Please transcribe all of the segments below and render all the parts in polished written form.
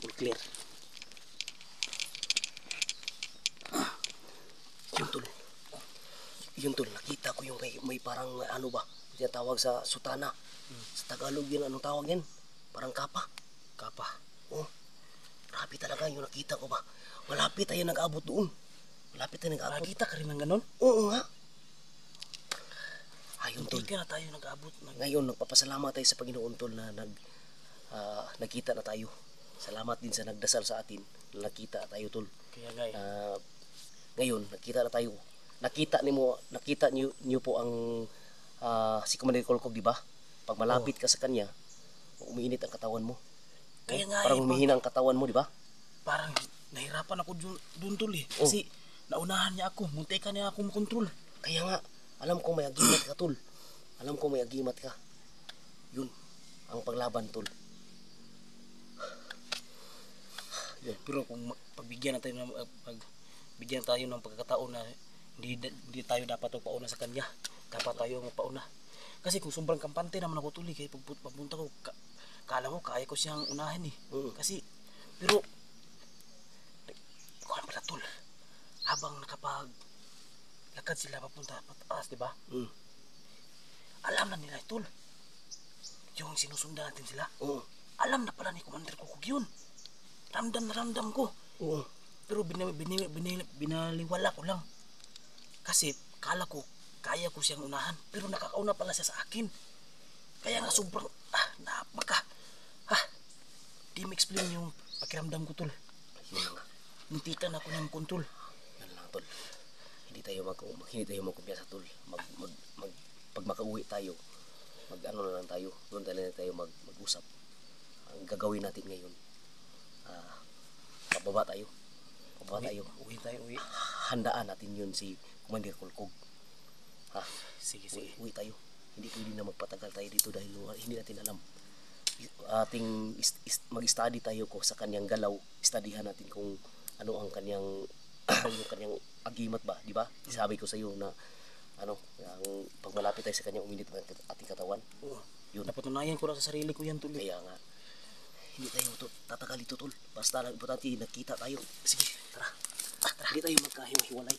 All clear. Yun tol, nakita ko yung may parang ano ba, yung tawag sa sutana. Sa Tagalog yun, anong tawag yan? Parang kapa. Kapa. Oh, grabe talaga yung nakita ko ba. Malapit tayo nag-abot doon. Malapit tayo nag-abot. Nakita ka rin ng ganon? Oo nga. Ayun tol. Hindi ka na tayo nag-abot. Ngayon, nagpapasalamat tayo sa Panginoon tol na nagkita na tayo. Salamat din sa nagdasal sa atin na nakita tayo tol. Kaya gay. Ngayon, nakita na tayo. Nakita niyo po ang si Commander Kolkog, di ba? Pag malapit ka sa kanya, umiinit ang katawan mo. Kaya nga parang humihina ang katawan mo, di ba? Parang nahirapan ako dun tol eh. Kasi naunahan niya ako, muntikan niya ako makontrol. Kaya nga, alam ko may agimat ka tol. Alam ko may agimat ka. Yun, ang paglaban tol. Yun. Pero kung pagbigyan natin pagbigyan tayo ng pagkakataon na hindi tayo dapat pauna sa kanya. Dapat tayo mapauna. Kasi kung sobrang kampante naman ako tuloy, kaya pagpunta ko, kala ko kaya ko siyang unahin eh. Kasi, pero, kuhan pala tol, habang lakad sila papunta pataas, di ba? Alam na nila tol, yung sinusundan natin sila. Alam na pala ni Commander Kolkog yun. Ramdam na ramdam ko. Pero binaliwala ko lang. Kasi kala ko kaya ko siyang unahan, pero nakakauna pala siya sa akin. Kaya nga sobrang di ma-explain yung pakiramdam ko tol. Muntikan ako ng kontrol. Yan lang tol. Hindi tayo magkumpiyansa tol. Pag makauwi tayo, mag-ano na lang tayo. Doon tayo mag-usap. Ang gagawin natin ngayon, pababa tayo. Uwi tayo. Handaan natin yun si Commander Kolkog. Sige. Uwi tayo. Hindi pwede na magpatagal tayo dito dahil hindi natin alam. Mag-study tayo ko sa kanyang galaw. Studyhan natin kung ano ang kanyang agimat ba, di ba? Sabi ko sa iyo na ang pag malapit tayo sa kanya, uminit ang ating katawan. Yun. Napatunayan ko na sa sarili ko yan tol. Kaya nga, hindi tayo tatagal ito tol. Basta lang importante, nakita tayo. Sige, tara. Hindi tayo magkahiwa-hiwalay.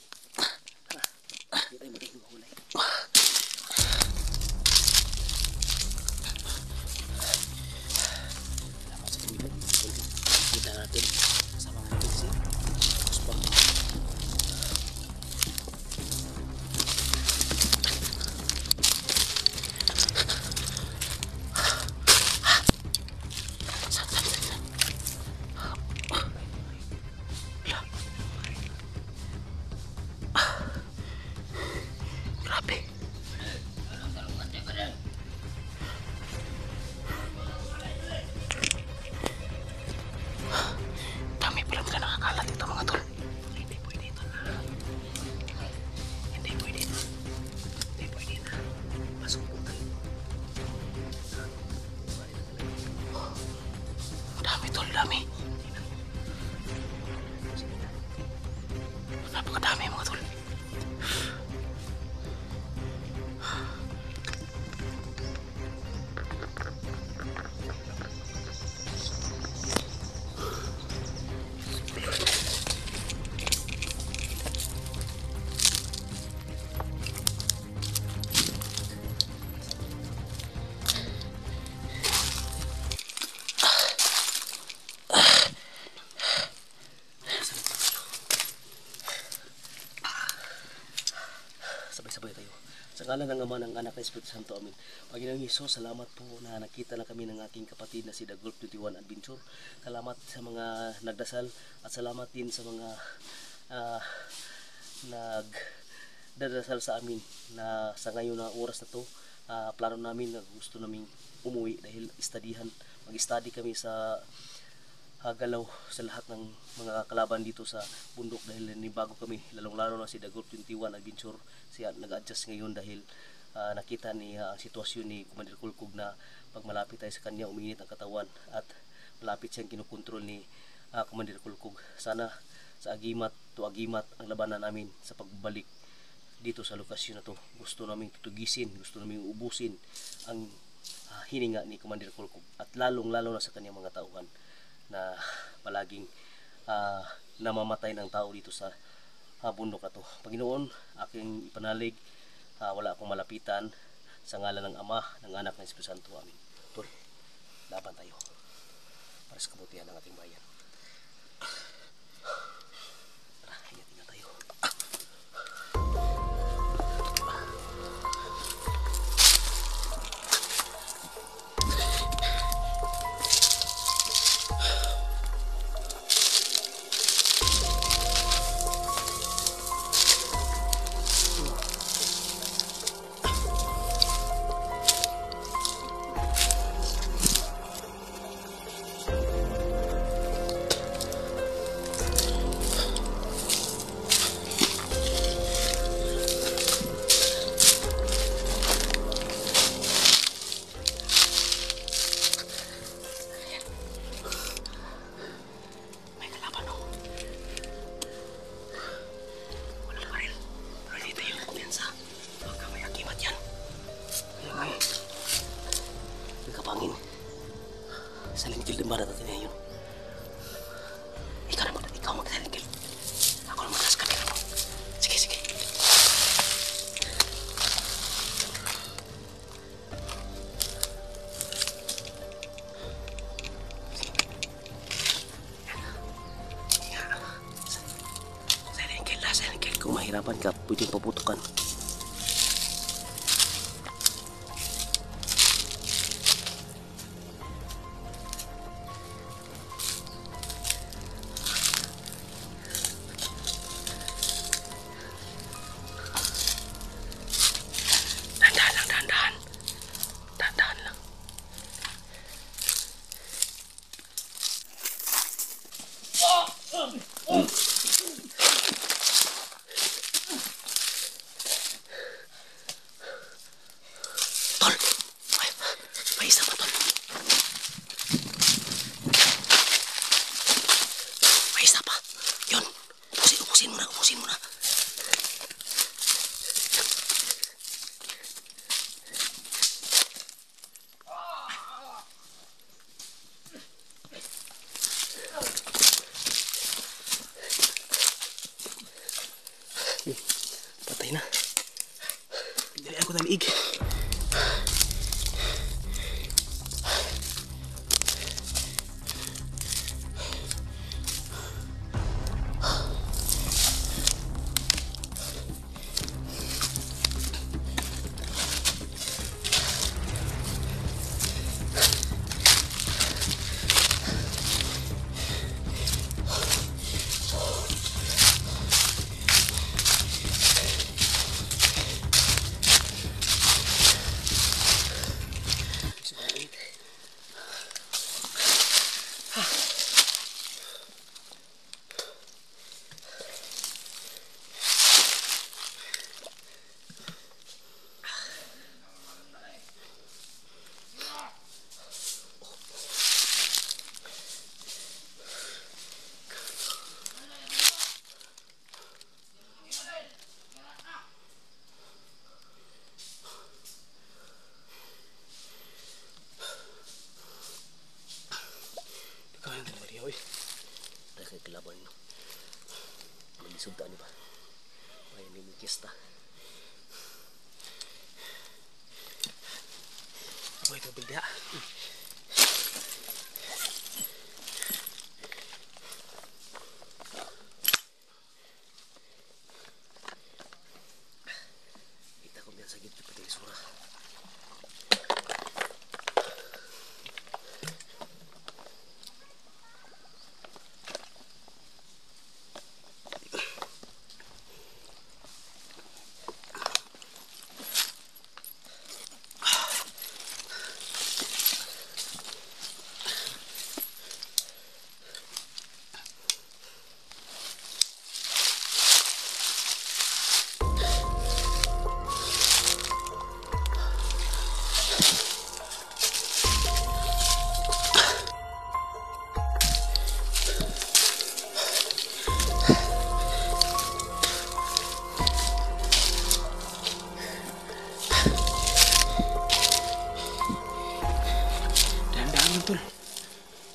Tara. Hindi tayo magkahiwa-hiwalay. Salamat sa Panginoon. Kita natin sa mga natin Kusbang. Dami pala nila nakakalat dito mga tol. Hindi pwede ito na. Hindi pwede na. Masuko tayo. Dami tol, dami. Napakadami mga tol. Sabay-sabay tayo. Sa ngalan ng Ama, ng Anak, ng Espiritu Santo, Amen. Panginoong Hesus, salamat po na nakita na kami ng aking kapatid na si The Gulf 21 Adventure. Salamat sa mga nagdasal at salamat din sa mga nagdadasal sa amin na sa ngayon na oras na to, plano namin na gusto namin umuwi dahil mag-study kami sa galaw sa lahat ng mga kalaban dito sa bundok dahil bago kami, lalong-lalo na si The Gulf 21 Adventure. Siya nag-adjust ngayon dahil nakita niya ang sitwasyon ni Commander Kolkog na pag malapit tayo sa kanya, uminit ang katawan at malapit siyang kinukontrol ni Commander Kolkog. Sana sa agimat ang labanan namin sa pagbalik dito sa lokasyon na to. Gusto namin tutugisin, gusto namin ubusin ang hininga ni Commander Kolkog at lalong-lalo na sa kanyang mga tauhan na palaging namamatay ng tao dito sa bundok na to. Panginoon, aking ipanalig, wala akong malapitan, sa ngalan ng Ama, ng Anak, ng Espiritu Santo. Amin. Tol, laban tayo para sa kabutihan ng ating bayan. Tara, ingat-ingat tayo. Kapangin. Silent kill din ba natin na yun? Ikaw mag-silent kill. Ako naman nasa kamera mo. Sige, sige. Silent kill. Kung mahirapan ka, pwedeng paputukan. Dahan lang. Tol! May isa pa, Tol. May isa pa. Yun. Ubusin mo na. Patay na. Dalian ko talig. Kaya na Maria, oy. Ay kay kalaban no. Malisod ta ni ba? Ay ni mikista. Oy, to bilda. Kita ko biyan sa gitna pati sura.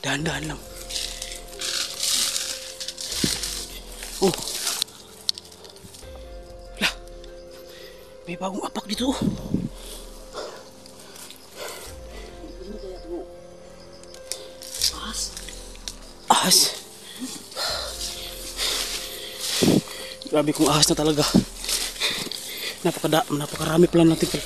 Dahan-dahan lang. Oh. Lah. May bagong apak dito. Ano kaya ito? Ahas? Ahas. Grabe kong ahas na talaga. Napakarami pala natin.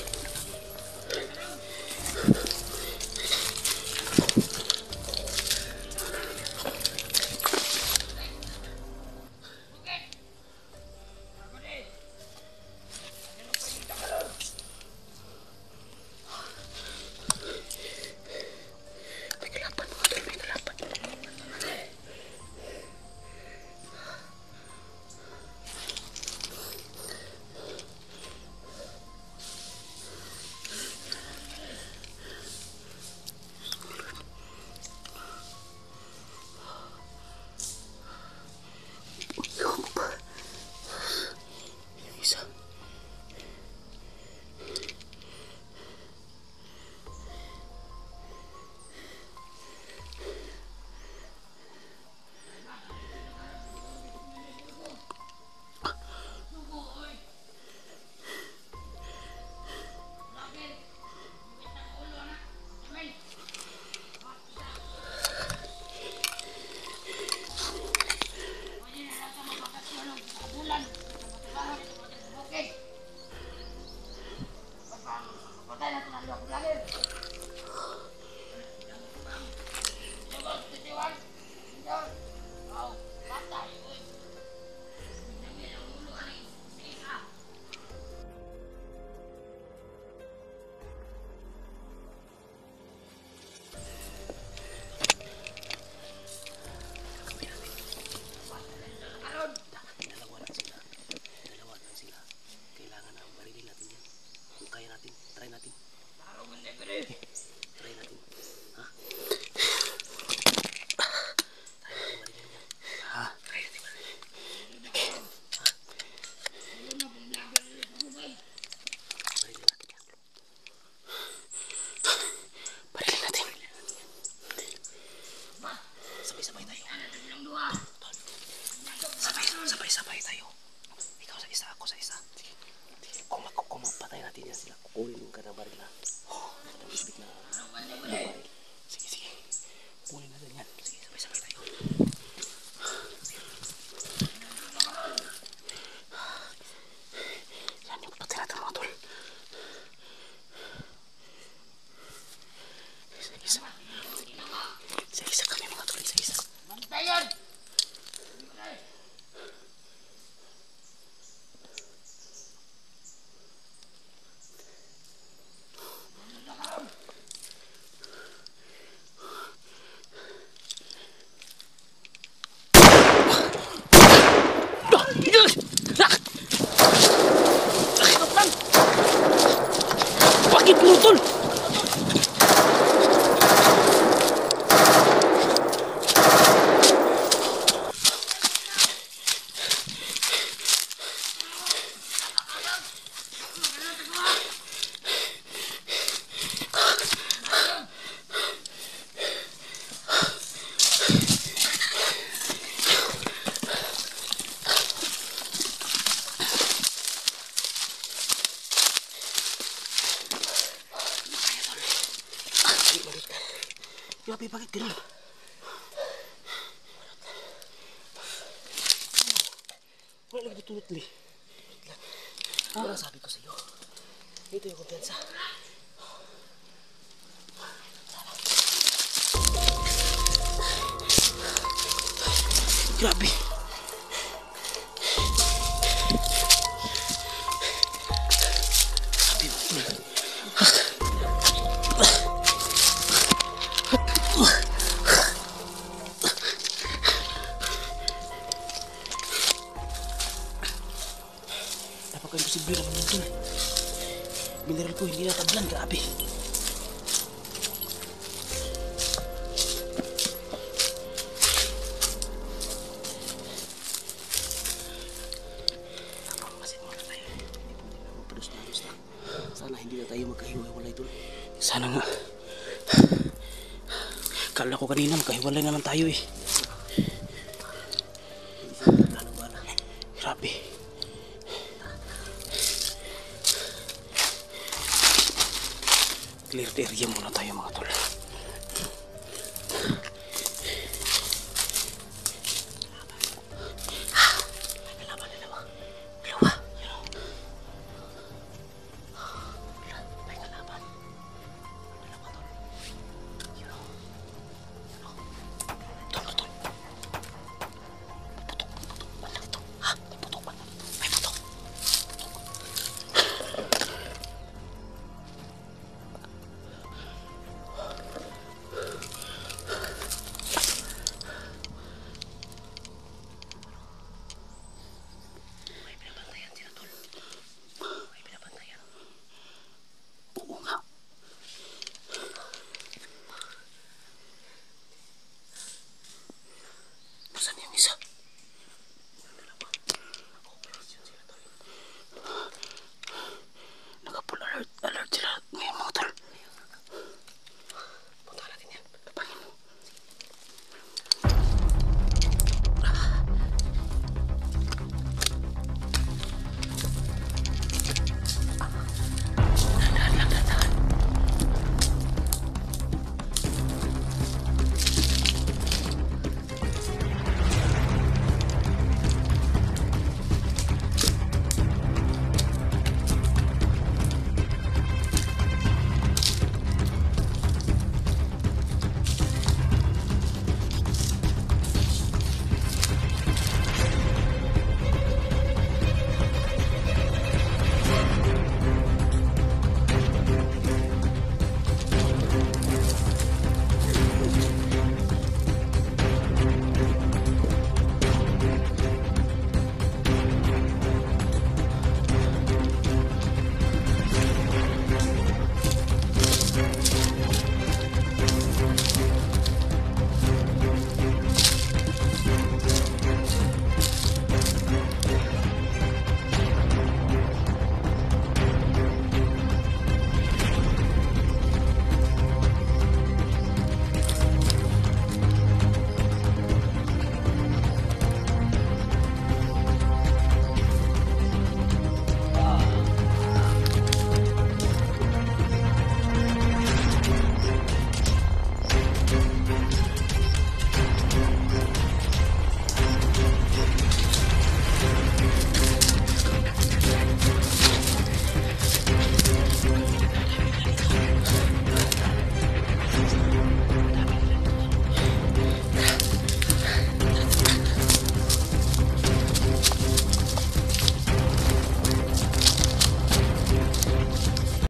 Isa. Sabay tayo. Ikaw sa isa, ako sa isa. Kung mapatay natin yan sila, kukunin yung kanang baril na. Ang isbit na baril. Sige. Kukunin natin yan. Sige, sabay tayo. Yan yung patay natin mga tol. Isa kami mga tol, isa. Bantayan! Bakit pinutol? Grabe, bakit ganun? Wala lagi tulot li. Wala sabi ko sa'yo. Ito yung kumpiyansa. Grabe. Sabi mo. Napaka-imposible naman yun dun. Mineral ko hindi natablan, grabe. Sana hindi na tayo magkahiwalay dun. Sana nga. Kala ko kanina magkahiwalay naman tayo eh. Clear the area muna tayo mga tol.